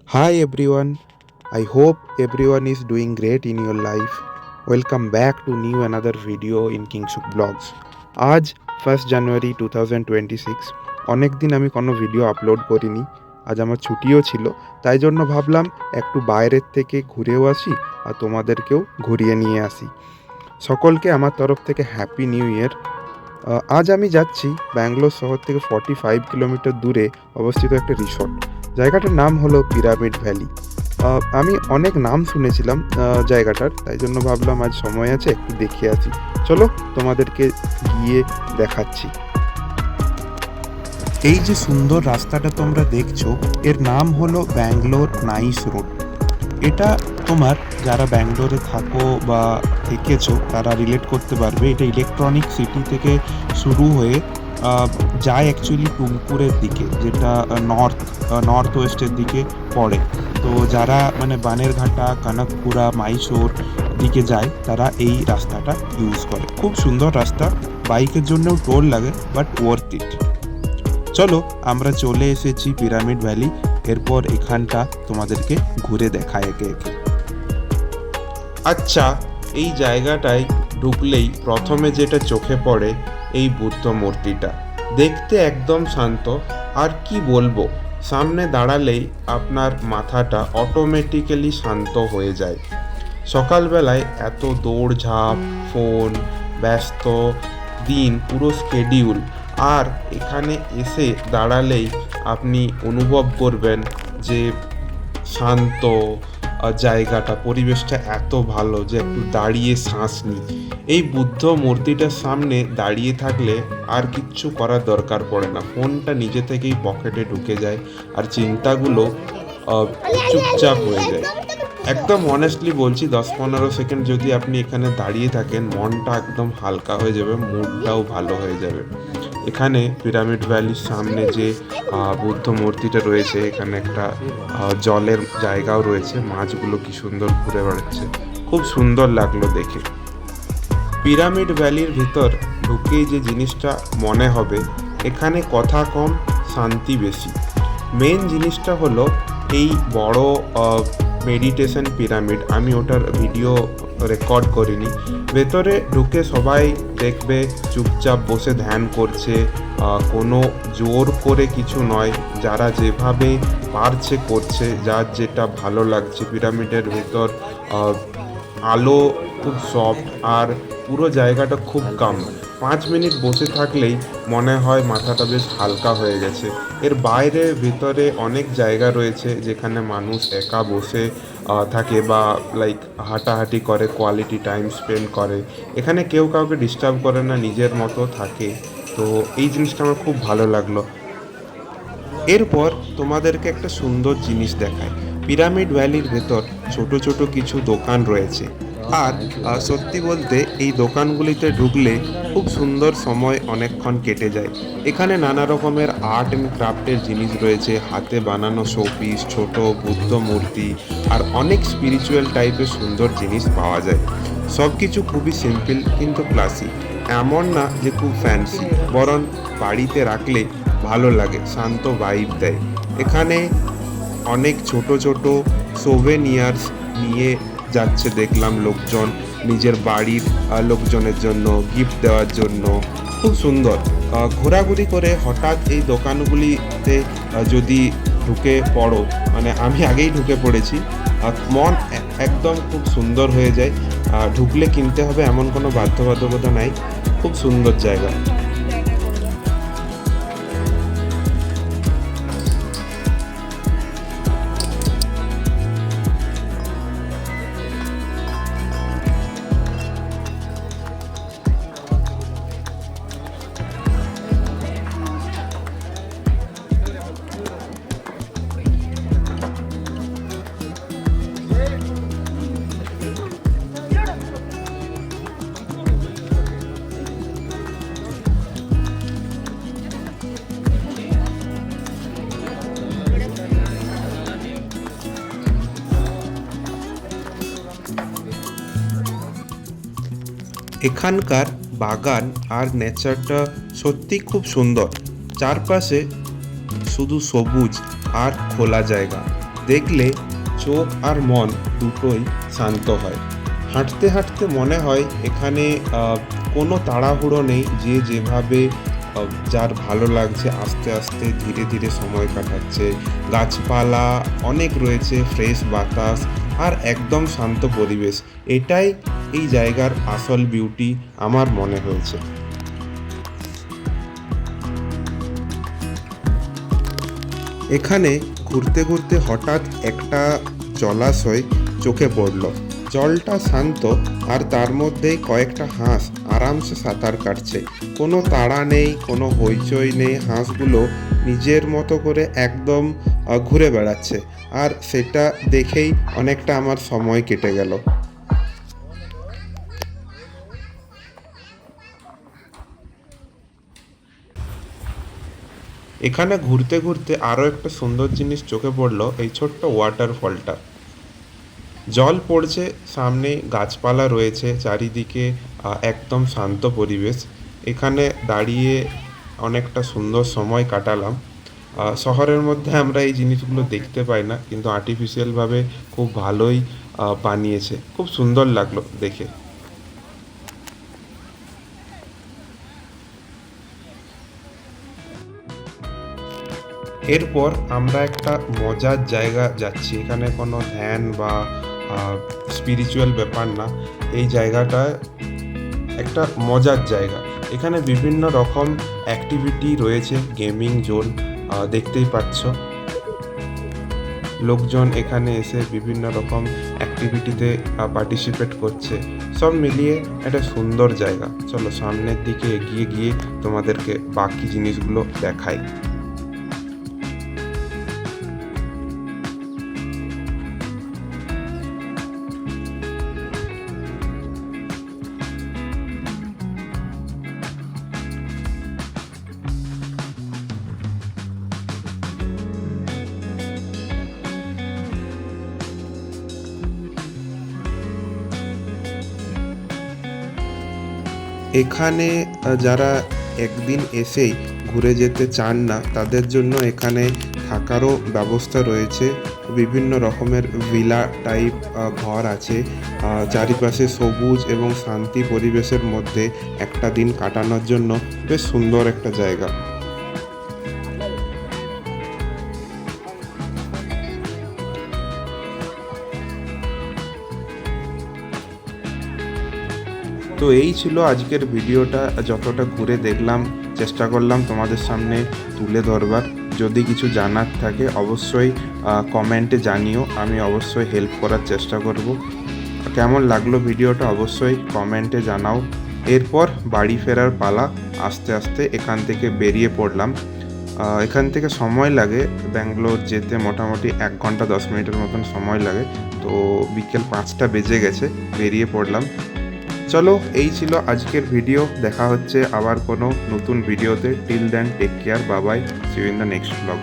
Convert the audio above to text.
Hi everyone, I hope everyone is doing great in your life. Welcome back to new another video in Kingshuk Blogs. আজ 1st জানুয়ারি 2026 অনেক দিন আমি কোনো video upload করিনি। আজ আমার ছুটিও ছিল, তাই জন্য ভাবলাম একটু বাইরের থেকে ঘুরেও আসি আর তোমাদেরকেও ঘুরিয়ে নিয়ে আসি। সকলকে আমার তরফ থেকে হ্যাপি নিউ ইয়ার। আজ আমি যাচ্ছি ব্যাঙ্গালোর শহর থেকে 45 কিলোমিটার দূরে অবস্থিত একটা রিসর্ট। জায়গাটার নাম হলো পিরামিড ভ্যালি। আমি অনেক নাম শুনেছিলাম জায়গাটার, তাই জন্য ভাবলাম আজ সময় আছে একটু দেখে আসি। চলো তোমাদেরকে গিয়ে দেখাচ্ছি। এই যে সুন্দর রাস্তাটা তোমরা দেখছো, এর নাম হলো ব্যাঙ্গালোর নাইস রোড। এটা তোমার যারা ব্যাঙ্গালোরে থাকো বা থেকেছো তারা রিলেট করতে পারবে। এটা ইলেকট্রনিক সিটি থেকে শুরু হয়ে যায় অ্যাকচুয়ালি টুমকুরের দিকে, যেটা নর্থ ওয়েস্টের দিকে পড়ে। তো যারা মানে বানেরঘাটা, কনকপুরা, মাইসোর দিকে যায় তারা এই রাস্তাটা ইউজ করে। খুব সুন্দর রাস্তা, বাইকের জন্যও টোল লাগে, বাট ওয়ার্থ ইট। চলো আমরা চলে এসেছি পিরামিড ভ্যালি। এরপর এখানটা তোমাদেরকে ঘুরে দেখায় একে একে। আচ্ছা, এই জায়গাটায় ঢুকলেই প্রথমে যেটা চোখে পড়ে এই বুদ্ধ মূর্তিটা। দেখতে একদম শান্ত, আর কি বলবো, সামনে দাঁড়ালেই আপনার মাথাটা অটোমেটিক্যালি শান্ত হয়ে যায়। সকালবেলায় এত দৌড়ঝাঁপ, ফোন, ব্যস্ত দিন, পুরো স্কেডিউল, আর এখানে এসে দাঁড়ালেই আপনি অনুভব করবেন যে শান্ত জায়গাটা, পরিবেশটা এত ভালো যে একটু দাঁড়িয়ে শ্বাস নিই। এই বুদ্ধ মূর্তিটার সামনে দাঁড়িয়ে থাকলে আর কিচ্ছু করার দরকার পড়ে না, ফোনটা নিজে থেকেই পকেটে ঢুকে যায় আর চিন্তাগুলো চুপচাপ হয়ে যায়। একদম অনেস্টলি বলছি, 10-15 সেকেন্ড যদি আপনি এখানে দাঁড়িয়ে থাকেন, মনটা একদম হালকা হয়ে যাবে, মুডটাও ভালো হয়ে যাবে। এখানে পিরামিড ভ্যালির সামনে যে বুদ্ধ মূর্তিটা রয়েছে, এখানে একটা জলের জায়গাও রয়েছে, মাছগুলো কি সুন্দর ঘুরে বেড়াচ্ছে, খুব সুন্দর লাগলো দেখে। পিরামিড ভ্যালির ভিতর ঢুকেই যে জিনিসটা মনে হবে, এখানে কথা কম, শান্তি বেশি। মেন জিনিসটা হলো এই বড় মেডিটেশন পিরামিড, আমি ওটার ভিডিও রেকর্ড করিনি। ভেতরে ঢুকে সবাই দেখবে চুপচাপ বসে ধ্যান করছে, কোনো জোর করে কিছু নয়, যারা যেভাবে পারছে করছে, যার যেটা ভালো লাগছে। পিরামিডের ভেতর আলো খুব সফট, আর পুরো জায়গাটা খুব কাম। 5 মিনিট বসে থাকলেই মনে হয় মাথাটা বেশ হালকা হয়ে গেছে। এর বাইরে ভিতরে অনেক জায়গা রয়েছে যেখানে মানুষ একা বসে থাকে বা লাইক হাঁটাহাঁটি করে, কোয়ালিটি টাইম স্পেন্ড করে। এখানে কেউ কাউকে ডিস্টার্ব করে না, নিজের মতো থাকে। তো এই জিনিসটা আমার খুব ভালো লাগলো। এরপর তোমাদেরকে একটা সুন্দর জিনিস দেখায়। পিরামিড ভ্যালির ভেতর ছোট ছোট কিছু দোকান রয়েছে, আর সত্যি বলতে এই দোকানগুলিতে ঢুকলে খুব সুন্দর সময় অনেকক্ষণ কেটে যায়। এখানে নানা রকমের আর্ট অ্যান্ড ক্রাফটের জিনিস রয়েছে, হাতে বানানো শোপিস, ছোট বুদ্ধ মূর্তি, আর অনেক স্পিরিচুয়াল টাইপের সুন্দর জিনিস পাওয়া যায়। সব কিছু খুবই সিম্পল কিন্তু ক্লাসি, এমন না যে খুব ফ্যান্সি, বরং বাড়িতে রাখলে ভালো লাগে, শান্ত ভাইব দেয়। এখানে অনেক ছোট ছোট সোভেনিয়ার্স নিয়ে যাচ্ছে দেখলাম লোকজন, নিজের বাড়ির লোকজনের জন্য গিফট দেওয়ার জন্য। খুব সুন্দর। ঘোরাঘুরি করে হঠাৎ এই দোকানগুলিতে যদি ঢুকে পড়ো, মানে আমি আগেই ঢুকে পড়েছি, মন একদম খুব সুন্দর হয়ে যায়। ঢুকলে কিনতে হবে এমন কোনো বাধ্যবাধকতা নাই, খুব সুন্দর জায়গা। এখানকার বাগান আর নেচারটা সত্যি খুব সুন্দর। চারপাশে শুধু সবুজ আর খোলা জায়গা। দেখলে চোখ আর মন দুটোই শান্ত হয়। হাঁটতে হাঁটতে মনে হয় এখানে কোনো তাড়াহুড়ো নেই, যে যেভাবে যার ভালো লাগছে আস্তে আস্তে ধীরে ধীরে সময় কাটাচ্ছে। গাছপালা অনেক রয়েছে, ফ্রেশ বাতাস আর একদম শান্ত পরিবেশ। এটাই এই জায়গার আসল বিউটি আমার মনে হয়েছে। এখানে ঘুরতে ঘুরতে হঠাৎ একটা জলাশয় চোখে পড়ল। জলটা শান্ত আর তার মধ্যেই কয়েকটা হাঁস আরামসে সাঁতার কাটছে। কোনো তাড়া নেই, কোনো হইচই নেই, হাঁসগুলো নিজের মতো করে একদম ঘুরে বেড়াচ্ছে, আর সেটা দেখেই অনেকটা আমার সময় কেটে গেল। এখানে ঘুরতে ঘুরতে আরও একটা সুন্দর জিনিস চোখে পড়লো, এই ছোট্ট ওয়াটারফলটা। জল পড়ছে, সামনে গাছপালা রয়েছে, চারিদিকে একদম শান্ত পরিবেশ। এখানে দাঁড়িয়ে অনেকটা সুন্দর সময় কাটালাম। শহরের মধ্যে আমরা এই জিনিসগুলো দেখতে পাই না, কিন্তু আর্টিফিশিয়ালভাবে খুব ভালোই বানিয়েছে, খুব সুন্দর লাগলো দেখে। এরপর আমরা একটা মজার জায়গা যাচ্ছি। এখানে কোনো ধ্যান বা স্পিরিচুয়াল ব্যাপার না, এই জায়গাটা একটা মজার জায়গা। এখানে বিভিন্ন রকম অ্যাক্টিভিটি রয়েছে, গেমিং জোন দেখতেই পাচ্ছ। লোকজন এখানে এসে বিভিন্ন রকম অ্যাক্টিভিটিতে পার্টিসিপেট করছে। সব মিলিয়ে একটা সুন্দর জায়গা। চলো সামনের দিকে এগিয়ে গিয়ে তোমাদেরকে বাকি জিনিসগুলো দেখাই। এখানে যারা একদিন এসেই ঘুরে যেতে চান না, তাদের জন্য এখানে থাকারও ব্যবস্থা রয়েছে। বিভিন্ন রকমের ভিলা টাইপ ঘর আছে। চারিপাশে সবুজ এবং শান্তি পরিবেশের মধ্যে একটা দিন কাটানোর জন্য বেশ সুন্দর একটা জায়গা। তো এই ছিল আজকের ভিডিওটা। যতটা ঘুরে দেখলাম চেষ্টা করলাম তোমাদের সামনে তুলে ধরবার। যদি কিছু জানার থাকে অবশ্যই কমেন্টে জানিও, আমি অবশ্যই হেল্প করার চেষ্টা করব। কেমন লাগলো ভিডিওটা অবশ্যই কমেন্টে জানাও। এরপর বাড়ি ফেরার পালা। আস্তে আস্তে এখান থেকে বেরিয়ে পড়লাম। এখান থেকে সময় লাগে ব্যাঙ্গালোর যেতে মোটামুটি 1 ঘন্টা 10 মিনিটের মতন সময় লাগে। তো বিকেল 5টা বেজে গেছে, বেরিয়ে পড়লাম। চলো এই ছিল আজকের ভিডিও। দেখা হচ্ছে আবার কোনো নতুন ভিডিওতে। Till then take care, bye bye, see you in the next blog.